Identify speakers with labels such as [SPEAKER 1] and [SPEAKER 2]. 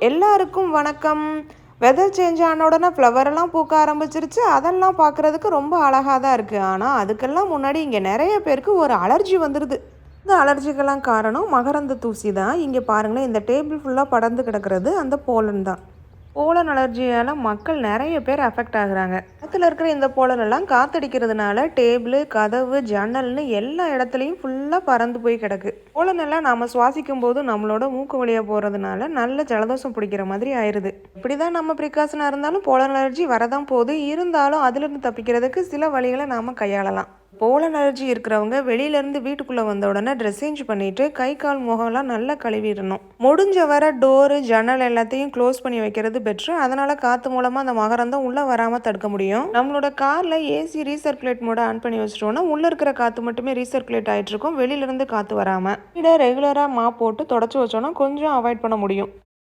[SPEAKER 1] எல்லாருக்கும் வணக்கம். Weather change ஆன உடனே ஃப்ளவரெல்லாம் பூக்க ஆரம்பிச்சிருச்சு. அதெல்லாம் பார்க்குறதுக்கு ரொம்ப அழகாக தான் இருக்குது. ஆனால் அதுக்கெல்லாம் முன்னாடி இங்கே நிறைய பேருக்கு ஒரு அலர்ஜி வந்துடுது. இந்த அலர்ஜிக்கெல்லாம் காரணம் மகரந்த தூசி தான். இங்கே பாருங்களேன், இந்த டேபிள் ஃபுல்லாக படர்ந்து கிடக்கிறது அந்த போலன் தான். போலன் அலர்ஜியால் மக்கள் நிறைய பேர் அஃபெக்ட் ஆகுறாங்க. இடத்துல இருக்கிற இந்த போலன் எல்லாம் காத்தடிக்கிறதுனால டேபிள், கதவு, ஜன்னல்னு எல்லா இடத்துலையும் ஃபுல்லாக பறந்து போய் கிடக்கு. போலன் எல்லாம் நாம் சுவாசிக்கும் போது நம்மளோட மூக்கு வழியாக போகிறதுனால நல்ல ஜலதோஷம் பிடிக்கிற மாதிரி ஆயிடுது. இப்படி தான் நம்ம ப்ரிகாஷனாக இருந்தாலும் போலன் அலர்ஜி வரதான் போகுது. இருந்தாலும் அதிலிருந்து தப்பிக்கிறதுக்கு சில வழிகளை நாம் கையாளலாம். போலன் அலர்ஜி இருக்கிறவங்க வெளியிலேருந்து வீட்டுக்குள்ளே வந்த உடனே ட்ரெஸ் சேஞ்ச் பண்ணிவிட்டு கை கால் முகம்லாம் நல்லா கழுவிடணும். முடிஞ்ச வர டோரு, ஜன்னல் எல்லாத்தையும் க்ளோஸ் பண்ணி வைக்கிறது பெட்ரு. அதனால் காற்று மூலமாக அந்த மகரந்தம் உள்ளே வராமல் தடுக்க முடியும். நம்மளோட காரில் ஏசி ரீசர்க்குலேட் மோட ஆன் பண்ணி வச்சிட்டோன்னா உள்ளே இருக்கிற காற்று மட்டுமே ரீசர்க்குலேட் ஆகிட்டு இருக்கும், வெளியிலேருந்து காற்று வராமல். வீடை ரெகுலராக மாப் போட்டு தொடச்சி வச்சோன்னா கொஞ்சம் அவாய்ட் பண்ண முடியும்.